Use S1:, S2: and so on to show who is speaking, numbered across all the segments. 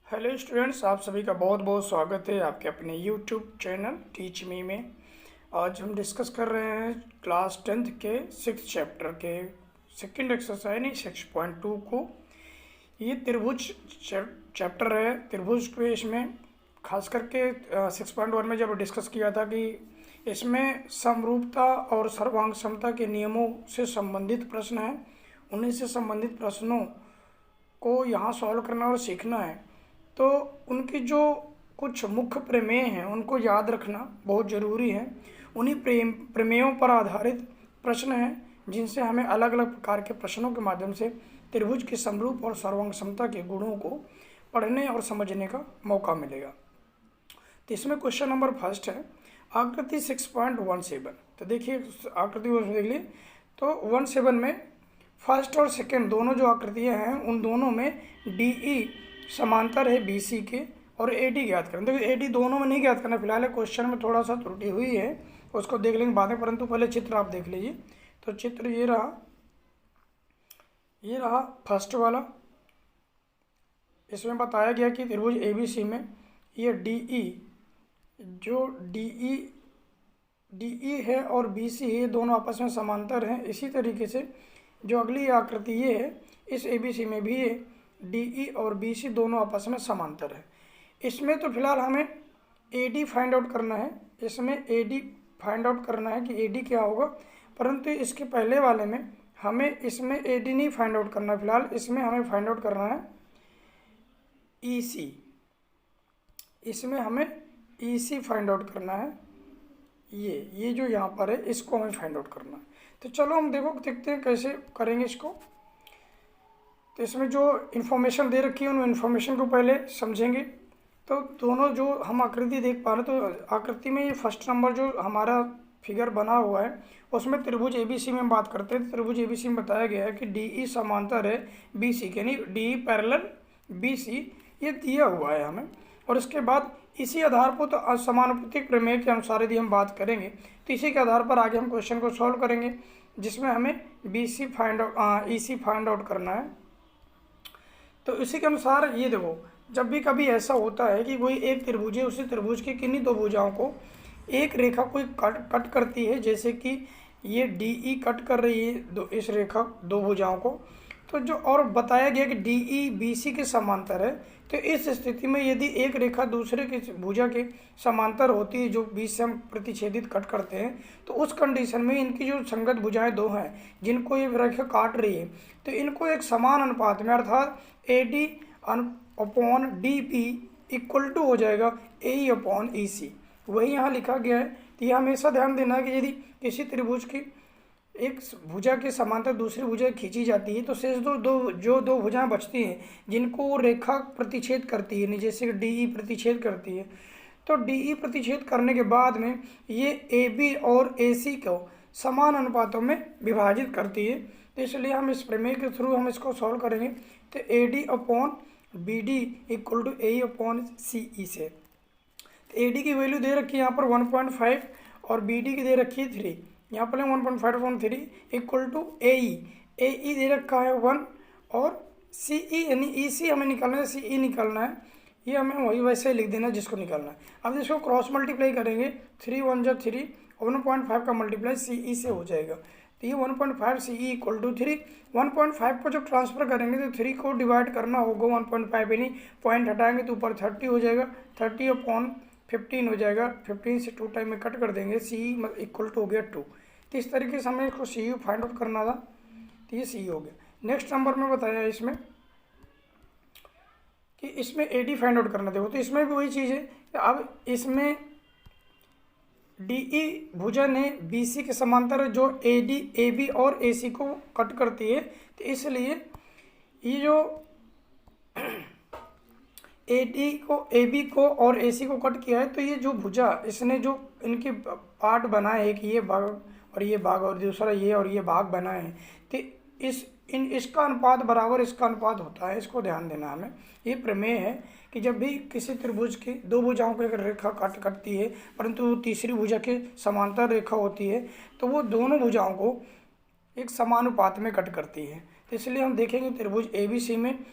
S1: Hello students, आप सभी का बहुत बहुत स्वागत है आपके अपने यूट्यूब चैनल टीच मी में। आज हम डिस्कस कर रहे हैं क्लास 10th के 6th चैप्टर के सेकंड एक्सरसाइज नहीं 6.2 को। ये त्रिभुज चैप्टर है। त्रिभुज के इसमें खास करके 6.1 में जब डिस्कस किया था कि इसमें समरूपता और सर्वांग समता के नियमों से संबंधित प्रश्न हैं। उन्हीं से संबंधित प्रश्नों को यहाँ सॉल्व करना और सीखना है। तो उनकी जो कुछ मुख्य प्रमेय हैं उनको याद रखना बहुत ज़रूरी है। उन्हीं प्रमेयों पर आधारित प्रश्न हैं जिनसे हमें अलग अलग प्रकार के प्रश्नों के माध्यम से त्रिभुज के समरूप और सर्वांग समता के गुणों को पढ़ने और समझने का मौका मिलेगा। तो इसमें क्वेश्चन नंबर फर्स्ट है आकृति 6.17। तो देखिए आकृति देख लीजिए। तो 17 में फर्स्ट और सेकेंड दोनों जो आकृतियाँ हैं उन दोनों में DE समांतर है BC के और AD ज्ञात करना। देखिए AD दोनों में नहीं ज्ञात करना, फिलहाल क्वेश्चन में थोड़ा सा त्रुटि हुई है, उसको देख लेंगे बाद में, परंतु पहले चित्र आप देख लीजिए। तो चित्र ये रहा फर्स्ट वाला। इसमें बताया गया कि त्रिभुज ABC में ये DE है और BC है, ये दोनों आपस में समांतर हैं। इसी तरीके से जो अगली आकृति ये है, इस ABC में भी ये DE और BC दोनों आपस में समांतर है। इसमें तो फिलहाल हमें AD फाइंड आउट करना है। इसमें AD फाइंड आउट करना है कि AD क्या होगा, परंतु इसके पहले वाले में हमें इसमें AD नहीं फाइंड आउट करना। फिलहाल इसमें हमें फाइंड आउट करना है EC। इसमें हमें EC फाइंड आउट करना है। ये जो यहाँ पर है इसको हमें फाइंड आउट करना है। तो चलो हम देखते हैं कैसे करेंगे इसको। तो इसमें जो इन्फॉर्मेशन दे रखी है उन इन्फॉर्मेशन को पहले समझेंगे। तो दोनों जो हम आकृति देख पा रहे हैं, तो आकृति में ये फर्स्ट नंबर जो हमारा फिगर बना हुआ है उसमें त्रिभुज ABC में हम बात करते हैं। त्रिभुज ABC में बताया गया है कि DE समांतर है BC के, यानी DE पैरेलल BC, ये दिया हुआ है हमें। और इसके बाद इसी आधार पर तो समानुपातिक प्रमेय के अनुसार यदि हम बात करेंगे तो इसी के आधार पर आगे हम क्वेश्चन को सॉल्व करेंगे, जिसमें हमें EC फाइंड आउट करना है। तो इसी के अनुसार ये देखो, जब भी कभी ऐसा होता है कि कोई एक त्रिभुज है, उसी त्रिभुज की किन्हीं दो भुजाओं को एक रेखा कोई कट करती है, जैसे कि ये DE कट कर रही है इस रेखा दो भुजाओं को, तो जो और बताया गया कि DE BC के समांतर है। तो इस स्थिति में यदि एक रेखा दूसरे की भुजा के समांतर होती है जो बीच से हम प्रतिच्छेदित कट करते हैं, तो उस कंडीशन में इनकी जो संगत भुजाएं दो हैं जिनको ये रेखा काट रही है, तो इनको एक समान अनुपात में अर्थात AD upon DB equal to हो जाएगा AE अपॉन EC। वही यहाँ लिखा गया है। तो ये हमेशा ध्यान देना है कि यदि किसी त्रिभुज की एक भुजा के समांतर दूसरी भुजा खींची जाती है तो शेष दो भुजाएं बचती हैं जिनको वो रेखा प्रतिच्छेद करती है, जैसे DE प्रतिच्छेद करती है। तो DE प्रतिच्छेद करने के बाद में ये AB और AC को समान अनुपातों में विभाजित करती है। तो इसलिए हम इस प्रमेय के थ्रू हम इसको सॉल्व करेंगे। तो AD upon BD equal to AE upon CE से। तो AD की वैल्यू दे रखी है यहाँ पर 1.5 और BD की दे रखी है 3। यहाँ पर 1.5 अपॉन 3 इक्वल टू AE दे रखा है 1 और CE यानी EC हमें निकालना है, CE निकालना है। ये हमें वही वैसे ही लिख देना है जिसको निकालना है। अब इसको क्रॉस मल्टीप्लाई करेंगे, 3 1 जा 3 और 1.5 का मल्टीप्लाई CE से हो जाएगा। तो ये 1.5 CE इक्वल टू 3। 1.5 को जब ट्रांसफर करेंगे तो 3 को डिवाइड करना होगा 1.5, यानी पॉइंट हटाएंगे तो ऊपर 30 हो जाएगा। 30 अपॉन 15 हो जाएगा। 15 से 2 टाइम में कट कर देंगे, CE इक्वल टू हो गया 2। तो इस तरीके से हमें इसको CU फाइंड आउट करना था, तो ये CE हो गया। नेक्स्ट नंबर में बताया इसमें कि इसमें AD फाइंड आउट करना देखो। तो इसमें भी वही चीज़ है। अब इसमें DE भुजा ने BC के समांतर जो AD AB और AC को कट करती है, तो इसलिए ये जो AD को AB को और AC को कट किया है, तो ये जो भुजा इसने जो इनके पार्ट बनाए, एक ये भाग और ये भाग और दूसरा ये और ये भाग बनाए हैं, तो इसका अनुपात बराबर इसका अनुपात होता है। इसको ध्यान देना हमें। ये प्रमेय है कि जब भी किसी त्रिभुज की दो भुजाओं को एक रेखा कटती है परंतु तीसरी भुजा के समांतर रेखा होती है, तो वो दोनों भुजाओं को एक समानुपात में कट करती है। तो इसलिए हम देखेंगे त्रिभुज ABC में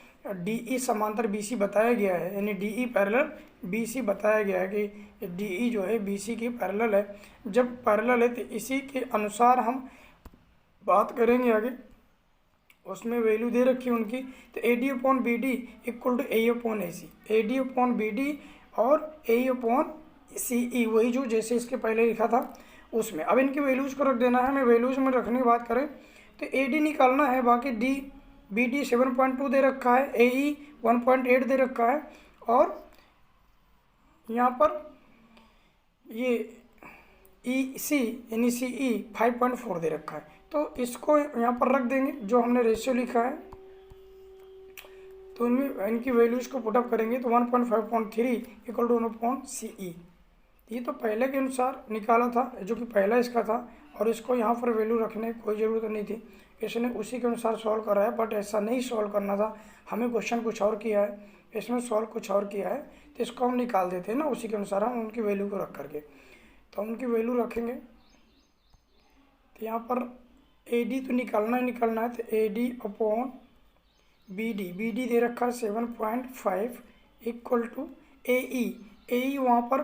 S1: DE समांतर BC बताया गया है, यानी DE पैरेलल BC बताया गया है कि DE जो है BC की पैरेलल है। जब पैरेलल है तो इसी के अनुसार हम बात करेंगे आगे। उसमें वैल्यू दे रखी है उनकी, तो AD/BD equal to AE/AC, AD/BD और AE/CE, वही जो जैसे इसके पहले लिखा था उसमें। अब इनकी वैल्यूज़ को रख देना है। हमें वैल्यूज़ में रखने की बात करें तो AD निकालना है, बाकी BD 7.2 दे रखा है, AE 1.8 दे रखा है, और यहाँ पर ये EC यानी CE 5.4 दे रखा है। तो इसको यहाँ पर रख देंगे जो हमने रेशियो लिखा है, तो इनमें इनकी वैल्यूज़ को पुटअप करेंगे तो 1.5.3 इक्वल टू 1/CE। ये तो पहले के अनुसार निकाला था, जो कि पहला इसका था, और इसको यहाँ पर वैल्यू रखने की कोई ज़रूरत नहीं थी, इसने उसी के अनुसार सॉल्व करा है। बट ऐसा नहीं सॉल्व करना था, हमें क्वेश्चन कुछ और किया है, इसमें सॉल्व कुछ और किया है, तो इसको हम निकाल देते हैं ना उसी के अनुसार, हम उनकी वैल्यू को रख करके। तो उनकी वैल्यू रखेंगे तो यहाँ पर AD तो निकालना ही निकालना है, तो AD/BD दे रखा है 7.5 इक्वल टू AE वहाँ पर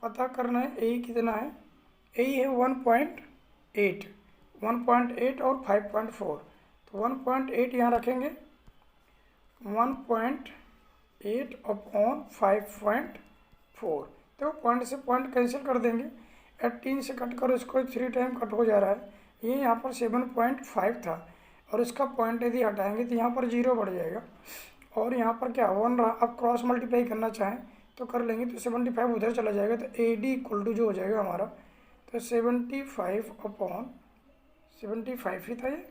S1: पता करना है AE कितना है। AE है 1.8 और 5.4, तो 1.8 यहाँ रखेंगे, 1.8/5.4, तो पॉइंट से पॉइंट कैंसिल कर देंगे, 18 से कट करो इसको, 3 टाइम कट हो जा रहा है। ये यहाँ पर 7.5 था, और इसका पॉइंट यदि हटाएंगे तो यहाँ पर 0 बढ़ जाएगा, और यहाँ पर क्या 1 रहा। अब क्रॉस मल्टीप्लाई करना चाहें तो कर लेंगे, तो 75 उधर चला जाएगा, तो AD इक्वल टू जो हो जाएगा हमारा, तो 75/75 ही था, ये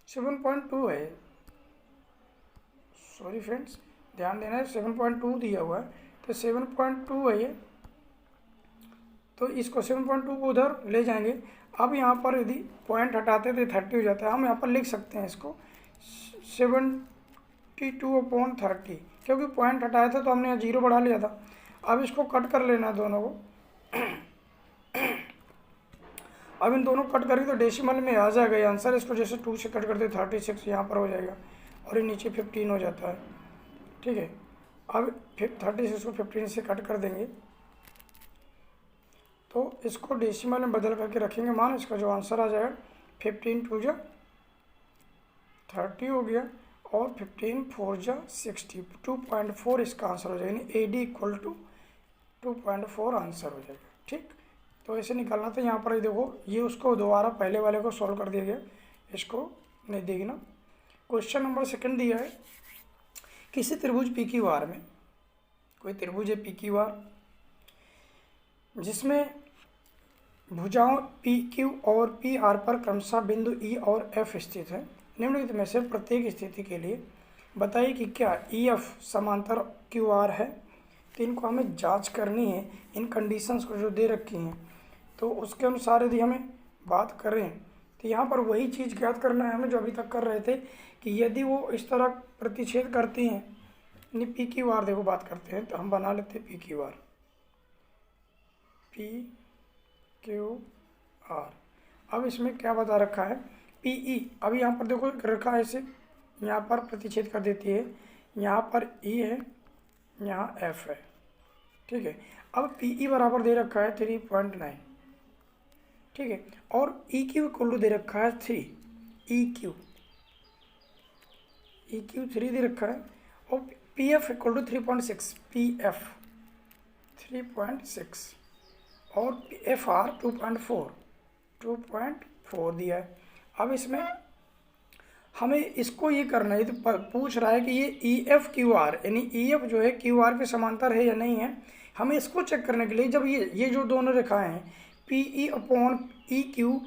S1: 7.2 है, सॉरी फ्रेंड्स ध्यान देना है, 7.2 दिया हुआ है, तो 7.2 है ये, तो इसको 7.2 को उधर ले जाएंगे। अब यहाँ पर यदि पॉइंट हटाते तो 30 हो जाता है, हम यहाँ पर लिख सकते हैं इसको 72/30, क्योंकि पॉइंट हटाया था तो हमने यहाँ 0 बढ़ा लिया था। अब इसको कट कर लेना है दोनों को। अब इन दोनों कट करेंगे तो डेसिमल में आ जाएगा ये आंसर। इसको जैसे 2 से कट करते 36 यहाँ पर हो जाएगा, और ये नीचे 15 हो जाता है, ठीक है। अब 36 को 15 से कट कर देंगे, तो इसको डेसिमल में बदल करके रखेंगे मान, इसका जो आंसर आ जाएगा 15 2 जा 30 हो गया, और 15 4 जा 60, 2.4 इसका आंसर हो जाएगा, यानी AD इक्वल टू 2.4 आंसर हो जाएगा, ठीक। तो ऐसे निकालना था। यहाँ पर देखो ये उसको दोबारा पहले वाले को सॉल्व कर दिया गया, इसको नहीं देखना। क्वेश्चन नंबर 2 दिया है, किसी त्रिभुज PQR में, कोई त्रिभुज है PQR जिसमें भुजाओं PQ और PR पर क्रमशः बिंदु E और F स्थित है। निम्नलिखित में से प्रत्येक स्थिति के लिए बताइए कि क्या EF समांतर QR है। तो इनको हमें जांच करनी है, इन कंडीशंस को जो दे रखी हैं, तो उसके अनुसार यदि हमें बात करें तो यहाँ पर वही चीज़ ज्ञात करना है हमें जो अभी तक कर रहे थे, कि यदि वो इस तरह प्रतिच्छेद करती हैं, यानी PQR देखो बात करते हैं, तो हम बना लेते हैं PQR। अब इसमें क्या बता रखा है, PE, अब यहाँ पर देखो रखा है ऐसे, यहाँ पर प्रतिच्छेद कर देती है, यहाँ पर E है, यहाँ F है, ठीक है। अब PE बराबर दे रखा है 3.9, ठीक है, और EQ इक्वल टू दे रखा है 3, EQ 3 दे रखा है, और PF इक्वल टू 3.6, PF 3.6, और FR 2.4 दिया है। अब इसमें हमें इसको ये करना है, तो पूछ रहा है कि ये EF/QR, यानी EF जो है QR के समांतर है या नहीं है। हमें इसको चेक करने के लिए जब ये जो दोनों रेखाएं हैं PE/EQ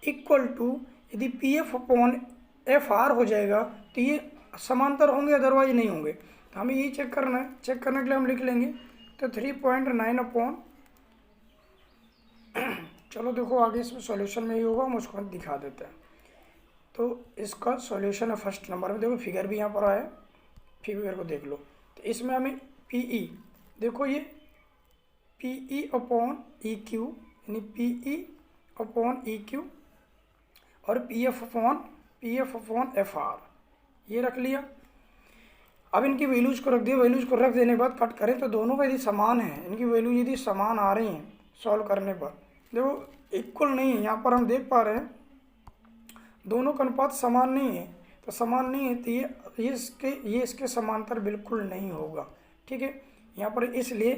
S1: इक्वल टू, यदि PF/FR हो जाएगा तो ये समांतर होंगे, अदरवाइज नहीं होंगे। तो हमें ये चेक करना है, चेक करने के लिए हम लिख लेंगे तो 3.9 चलो देखो आगे इसमें सॉल्यूशन में ही होगा, हम उसको दिखा देते हैं। तो इसका सॉल्यूशन है फर्स्ट नंबर में, देखो फिगर भी यहाँ पर आया, फिगर को देख लो। तो इसमें हमें PE देखो, ये PE/EQ यानी PE/EQ और PF/FR ये रख लिया। अब इनकी वैल्यूज को रख दिया। वैल्यूज को रख देने के बाद कट करें तो दोनों का यदि समान है, इनकी वैल्यू यदि समान आ रही हैं सॉल्व करने पर, देखो इक्वल नहीं है, यहाँ पर हम देख पा रहे हैं दोनों का अनुपात समान नहीं है। तो समान नहीं है तो ये इसके समांतर बिल्कुल नहीं होगा। ठीक है, यहाँ पर इसलिए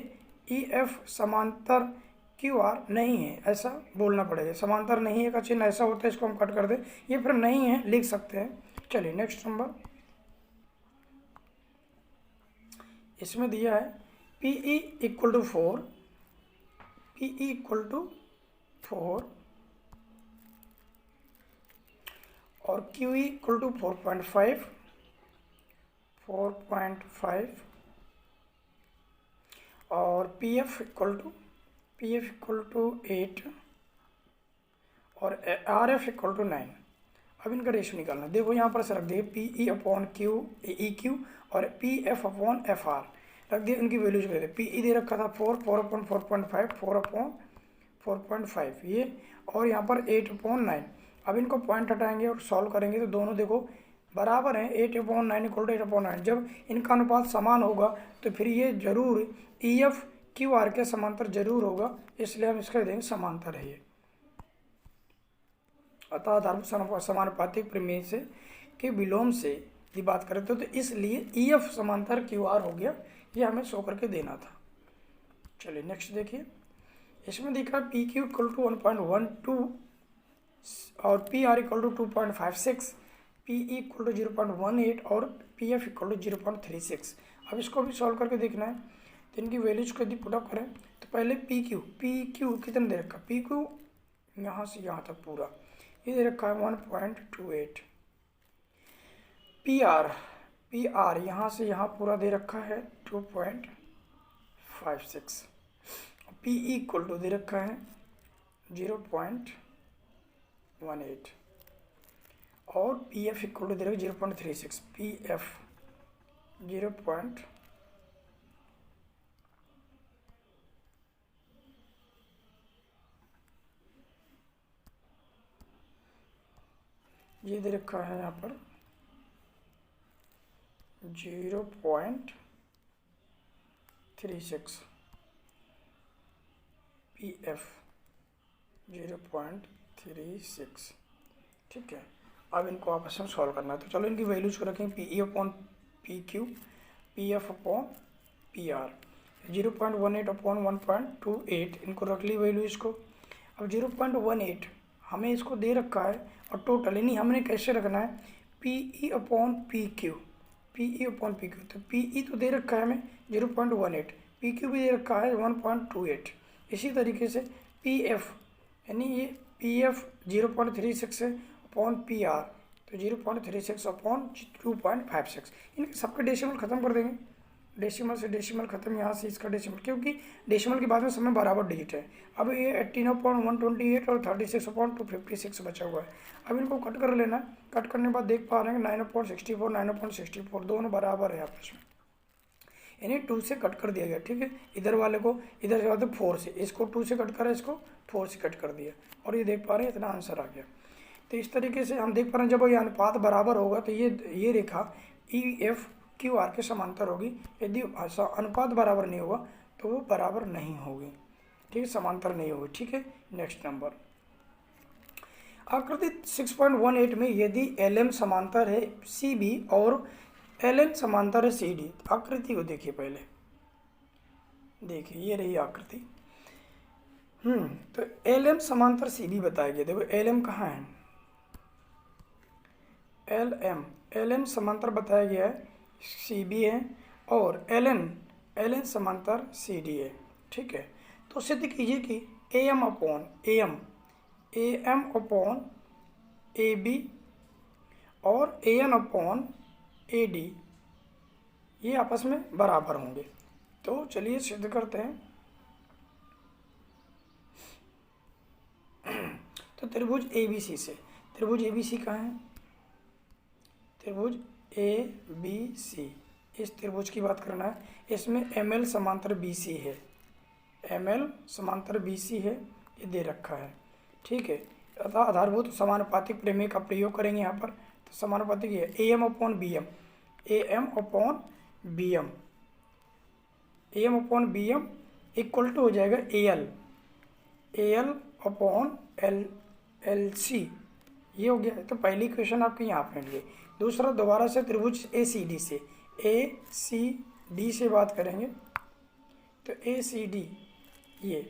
S1: EF समांतर QR नहीं है, ऐसा बोलना पड़ेगा। समांतर नहीं है का चिन्ह ऐसा होता है, इसको हम कट कर दें। ये फिर नहीं है लिख सकते हैं। चलिए नेक्स्ट नंबर, इसमें दिया है PE equal to 4, PE equal to 4 और QE इक्वल टू 4.5 और PF इक्वल टू 8 और RF इक्वल टू 9। अब इनका रेशियो निकालना। देखो यहाँ पर से रख दिए PE/EQ और PF/FR रख दिए। इनकी वैल्यूज कर दिए। PE दे रखा था 4/4.5 4/4.5 ये, और यहाँ पर 8/9। अब इनको पॉइंट हटाएंगे और सॉल्व करेंगे तो दोनों देखो बराबर हैं। 8/9 इक्वल टू 8/9। जब इनका अनुपात समान होगा तो फिर ये जरूर EF/QR के समांतर जरूर होगा, इसलिए हम इसका देंगे समांतर है ये। अतः आधारभूत समानुपातिक प्रमेय से के विलोम से यदि बात करें तो इसलिए EF समांतर QR हो गया। ये हमें शो करके देना था। चलिए नेक्स्ट देखिए, इसमें दिख रहा है PQ इक्वल टू 1.12 और PR equal to 2.56, PE equal to 0.18 और PF इक्वल टू 0.36। अब इसको भी सॉल्व करके देखना है। तो इनकी वैल्यूज को यदि पुटअप करें तो पहले PQ कितना दे रखा? PQ यहाँ से यहाँ तक पूरा ये दे रखा है 1.28। PR यहाँ से यहाँ पूरा दे रखा है 2.56। PE इक्वल टू दे रखा है 0.18 और PF इक्वल टू दे रखा है 0.36। PF 0. ये दे रखा है यहाँ पर 0.36। PF 0.36। ठीक है, अब इनको आपस में सॉल्व करना है। तो चलो इनकी वैल्यूज को रखें। PE/PQ, PF/PR 0.18/1.28 इनको रख ली वैल्यू इसको। अब 0.18 हमें इसको दे रखा है और टोटल यानी हमने कैसे रखना है PE/PQ। तो PE तो दे रखा है हमें 0.18, PQ भी दे रखा है 1.28। इसी तरीके से PF यानी ये PF 0.36 है अपॉन PR तो 0.36 अपॉन 2.56। इनके सबके डेसिमल खत्म कर देंगे। डेसिमल से डेसिमल खत्म, यहाँ से इसका डेसिमल, क्योंकि डेसिमल के बाद में समय बराबर डिजिट है। अब ये 18/128 और 36/256 बचा हुआ है। अब इनको कट कर लेना। कट करने के बाद देख पा रहे हैं 9/64 9/64 दोनों बराबर है आपस में, यानी 2 से कट कर दिया गया। ठीक है, इधर वाले को इधर से बात 4 से, इसको 2 से कट करा, इसको 4 से कट कर दिया और ये देख पा रहे हैं इतना आंसर आ गया। तो इस तरीके से हम देख पा रहे हैं जब ये अनुपात बराबर होगा तो ये रेखा EF/QR के समांतर होगी। यदि अनुपात बराबर नहीं होगा तो वो बराबर नहीं होगी। ठीक है, समांतर नहीं होगी। ठीक है, नेक्स्ट नंबर, आकृति 6.18 में यदि LM समांतर है CB और LN समांतर है CD। आकृति को देखिए पहले, देखिए ये रही आकृति। तो LM समांतर CD बताया गया। देखो LM कहाँ है? LM समांतर बताया गया है CB है और LN समांतर CD है। ठीक है, तो सिद्ध कीजिए कि AM अपॉन AB और AN अपॉन AD ये आपस में बराबर होंगे। तो चलिए सिद्ध करते हैं। तो त्रिभुज ABC से, त्रिभुज ABC कहाँ है? त्रिभुज ABC, इस त्रिभुज की बात करना है। इसमें ML समांतर BC है, ML समांतर BC है, ये दे रखा है। ठीक है, अतः आधारभूत समानुपातिक प्रमेय का प्रयोग करेंगे यहाँ पर। तो समानुपातिक ये A M upon B M, A M upon B M, A M upon B M equal to हो जाएगा A L upon L C. ये हो गया। तो पहली क्वेश्चन आपकी यहाँ पे मिल गई। दूसरा दोबारा से त्रिभुज ए सी डी से बात करेंगे। तो ए सी डी, ये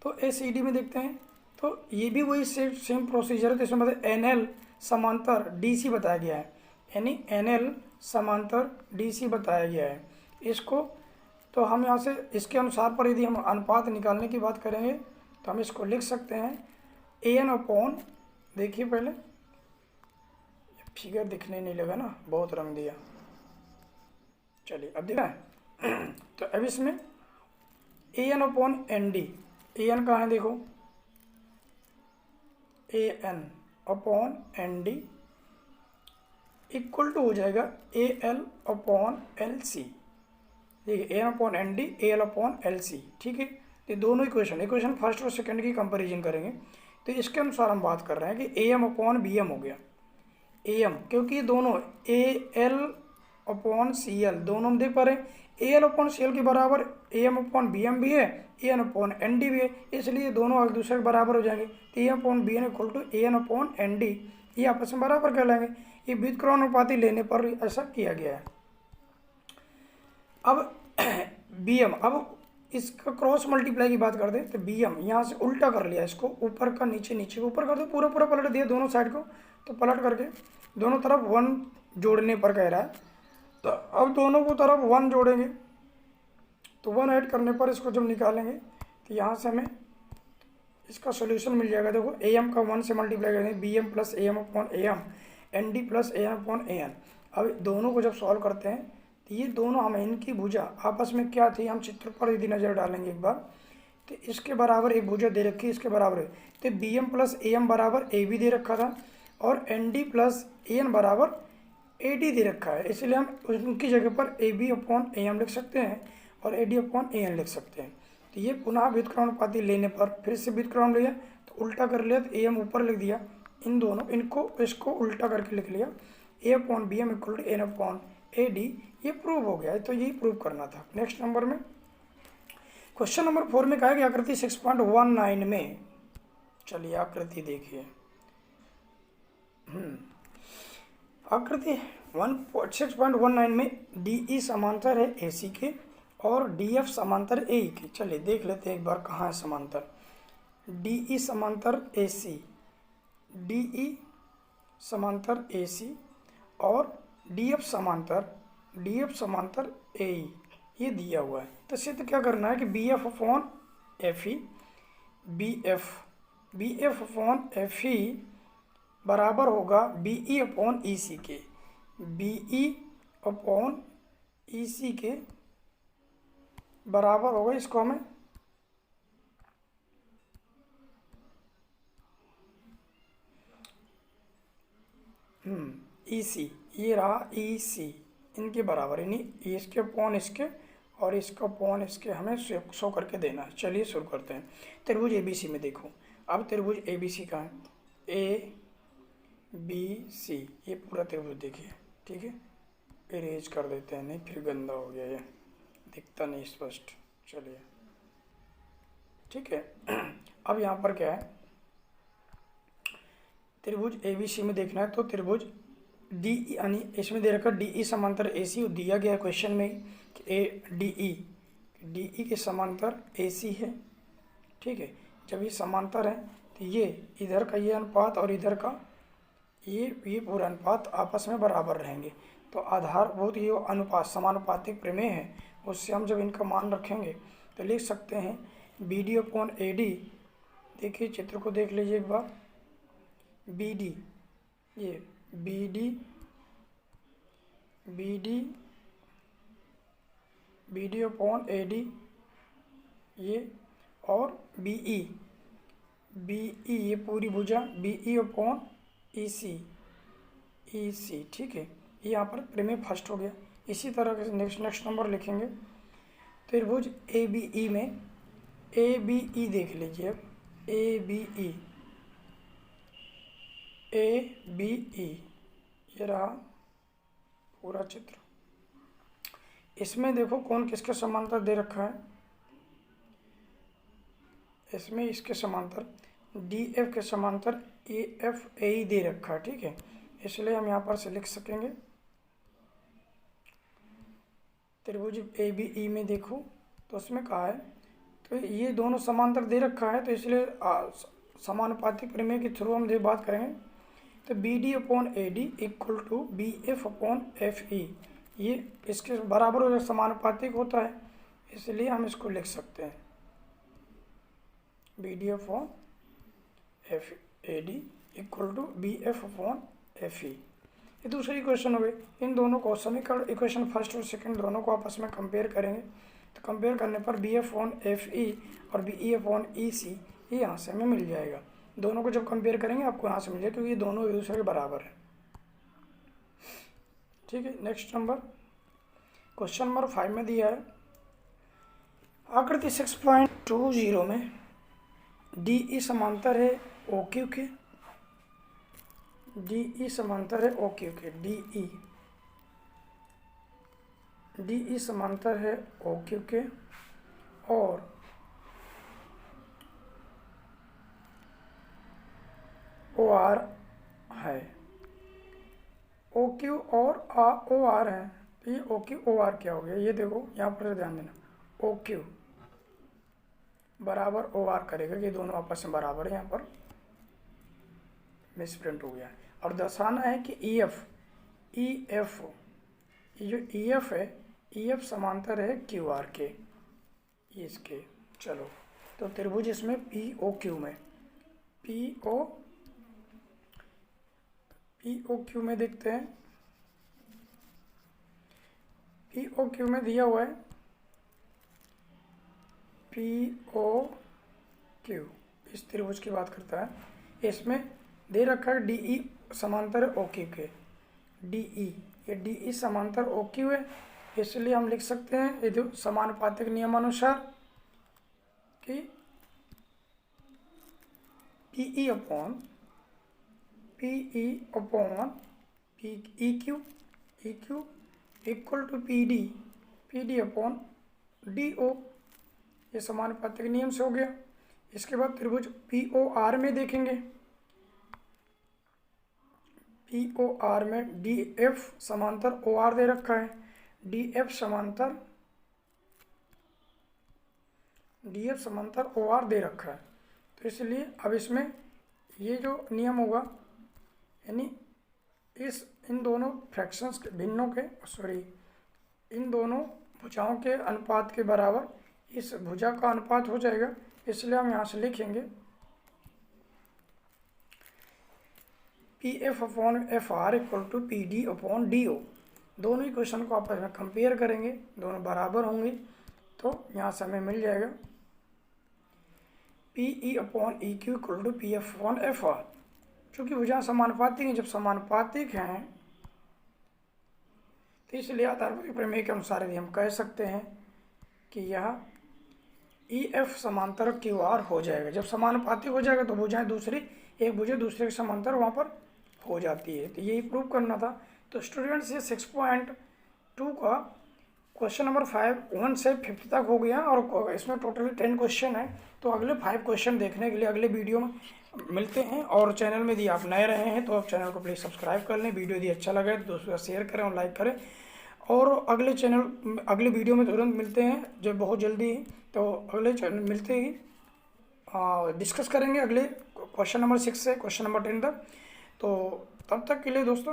S1: तो ए सी डी में देखते हैं तो ये भी वही सेम प्रोसीजर है। तो इसमें मतलब एन एल समांतर डी सी बताया गया है, यानी एन एल समांतर डी सी बताया गया है इसको। तो हम यहाँ से इसके अनुसार पर यदि हम अनुपात निकालने की बात करेंगे तो हम इसको लिख सकते हैं ए एन अपॉन, देखिए पहले फिगर दिखने नहीं लगा ना, बहुत रंग दिया। चलिए अब देखा है। तो अब इसमें A N upon N D, A N कहाँ है देखो, A N upon N D equal to हो जाएगा A L upon L C. देखिए A N upon N D, A L upon L C, ठीक है। ये दोनों इक्वेशन फर्स्ट और सेकंड की कंपैरिजन करेंगे। तो इसके अनुसार हम बात कर रहे हैं कि A M upon B M हो गया, ए एम, क्योंकि ये दोनों A L upon C L दोनों हम देख पा रहे हैं। A L upon C L के बराबर A M upon B M भी है, A N upon N D भी है, इसलिए दोनों एक दूसरे के बराबर हो जाएंगे। तो A M upon B N equal to A N upon N D, ये आपस में बराबर कहलाएंगे। ये व्युत्क्रमानुपाती लेने पर ऐसा किया गया है। अब बी एम, अब इसका क्रॉस मल्टीप्लाई की बात कर दे तो बी एम यहाँ से उल्टा कर लिया, इसको ऊपर का नीचे, नीचे ऊपर कर दो, पूरा पूरा पलट दिया दोनों साइड को। तो पलट करके दोनों तरफ 1 जोड़ने पर कह रहा है। तो अब दोनों को तरफ 1 जोड़ेंगे तो 1 ऐड करने पर इसको जब निकालेंगे तो यहाँ से हमें इसका सोल्यूशन मिल जाएगा। देखो ए एम का 1 से मल्टीप्लाई करेंगे, B M plus A M upon A M, N D plus A M upon A N. अब दोनों को जब सॉल्व करते हैं तो ये दोनों हमें इनकी भुजा आपस में क्या थी, हम चित्र पर यदि नज़र डालेंगे एक बार तो इसके बराबर एक भुजा दे रखी है, इसके बराबर है। तो B M plus A M बराबर ए बी दे रखा था और N D plus A N बराबर ए डी दे रखा है, इसलिए हम उनकी जगह पर A B upon A M लिख सकते हैं और A D upon A N लिख सकते हैं। तो ये पुनः व्युत्क्रमानुपाती लेने पर फिर से व्युत्क्रम लिया तो उल्टा कर लिया, तो ए एम ऊपर लिख दिया, इन दोनों इसको उल्टा करके लिख लिया, A upon B M equal to N upon A D. ये प्रूव हो गया है, तो ये प्रूव करना था। नेक्स्ट नंबर में क्वेश्चन नंबर 4 में कहा कि आकृति 6.19 में, चलिए आकृति देखिए। आकृति 6.19 में DE समांतर है AC के और DF समांतर AE के। चलिए देख लेते हैं एक बार कहाँ है समांतर। DE समांतर AC, DE समांतर AC और DF समांतर AE, ये दिया हुआ है। तो सिद्ध क्या करना है कि BF upon FE, BF upon FE बराबर होगा BE अपॉन EC के, BE अपॉन EC के बराबर होगा, इसको हमें EC, ये रहा EC, इनके बराबर, यानी इसके अपॉन इसके और इसका अपॉन इसके हमें शो करके देना है। चलिए शुरू करते हैं। त्रिभुज ABC में देखो, अब त्रिभुज ABC का है ABC, ये पूरा त्रिभुज देखिए, ठीक है। इरेज कर देते हैं, नहीं फिर गंदा हो गया, ये दिखता नहीं स्पष्ट। चलिए ठीक है। अब यहाँ पर क्या है, त्रिभुज ABC में देखना है तो त्रिभुज DE, यानी इसमें दे रखा DE समांतर AC, दिया गया क्वेश्चन में कि DE के समांतर AC है, ठीक है। जब ये समांतर है तो ये इधर का ये अनुपात और इधर का ये पूरा अनुपात आपस में बराबर रहेंगे। तो आधारभूत ये अनुपात समानुपातिक प्रमेय है, उससे हम जब इनका मान रखेंगे तो लिख सकते हैं BD अपॉन AD। देखिए चित्र को देख लीजिए एक बार, BD, ये BD अपॉन AD ये, और BE ये पूरी भुजा BE अपॉन EC, ठीक है। ये यहाँ पर प्रमेय फर्स्ट हो गया। इसी तरह के नेक्स्ट नंबर लिखेंगे। त्रिभुज ABE में ABE देख लीजिए, ABE ये रहा पूरा चित्र। इसमें देखो कौन किसके समांतर दे रखा है। इसमें इसके समांतर DF के समांतर AFAE दे रखा है, ठीक है। इसलिए हम यहाँ पर से लिख सकेंगे त्रिभुज ABE में देखो तो उसमें कहा है, तो ये दोनों समांतर दे रखा है, तो इसलिए समानुपातिक प्रमेय के थ्रू हम बात करेंगे। तो BD/AD इक्वल टू BF/FE, ये इसके बराबर हो, समानुपातिक होता है, इसलिए हम इसको लिख सकते हैं BD/AD इक्वल टू BF/FE। ये दूसरी इक्वेशन हो गई। इन दोनों को समीकरण इक्वेशन फर्स्ट और सेकंड दोनों को आपस में कंपेयर करेंगे, तो कंपेयर करने पर BF/FE और BE/EC ये यहाँ से हमें मिल जाएगा। दोनों को जब कंपेयर करेंगे आपको यहाँ से मिल जाएगा, क्योंकि ये दोनों एक दूसरे के बराबर है, ठीक है। नेक्स्ट नंबर क्वेश्चन नंबर 5 में दिया है आकृति 6.20 में DE समांतर है OQ के, DE समांतर है OQ के, DE समांतर है OQ के और OR है, OQ और OR है। तो ये OQ OR क्या हो गया, ये देखो यहाँ पर ध्यान देना, OQ बराबर OR करेगा, ये दोनों आपस में बराबर है, यहाँ पर मिसप्रिंट हो गया है। और दर्शाना है कि EF ये जो EF है, EF समांतर है QR के, इसके। चलो तो त्रिभुज इसमें POQ में POQ में देखते हैं। POQ में दिया हुआ है POQ, इस त्रिभुज की बात करता है। इसमें दे रखा है DE समांतर OQ के, DE ये DE समांतर OQ है, इसलिए हम लिख सकते हैं ये जो समानुपातिक नियमानुसार कि PE upon EQ equal to PD upon DO, ये समानुपातिक नियम से हो गया। इसके बाद त्रिभुज POR में देखेंगे, POR में DF समांतर OR दे रखा है, DF समांतर OR दे रखा है। तो इसलिए अब इसमें ये जो नियम होगा, यानी इन दोनों फ्रैक्शंस के भिन्नों के इन दोनों भुजाओं के अनुपात के बराबर इस भुजा का अनुपात हो जाएगा। इसलिए हम यहाँ से लिखेंगे PF/FR इक्वल टू PD/DO। दोनों इक्वेशन को आपस में कंपेयर करेंगे, दोनों बराबर होंगे, तो यहाँ से हमें मिल जाएगा PE/EQ इक्वल टू PF/FR। चूँकि भुजा समानुपातिक हैं, जब समानुपातिक हैं तो इसलिए आधारभूत प्रमेय के अनुसार यदि हम कह सकते हैं कि यह EF समांतर QR हो जाएगा। जब समानुपातिक हो जाएगा तो भुजाएं एक भुजा दूसरे के समांतर वहाँ पर हो जाती है। तो यही प्रूव करना था। तो स्टूडेंट्स ये 6.2 का क्वेश्चन नंबर 1 से 5 तक हो गया और इसमें टोटली 10 क्वेश्चन है। तो अगले 5 क्वेश्चन देखने के लिए अगले वीडियो में मिलते हैं। और चैनल में यदि आप नए रहे हैं तो आप चैनल को प्लीज़ सब्सक्राइब कर लें। वीडियो यदि अच्छा लगे तो दोस्तों शेयर करें और लाइक करें। और अगले वीडियो में तुरंत मिलते हैं, जो बहुत जल्दी। तो अगले चैनल मिलते ही डिस्कस करेंगे अगले क्वेश्चन नंबर 6 से क्वेश्चन नंबर 10 तक। तो तब तक के लिए दोस्तों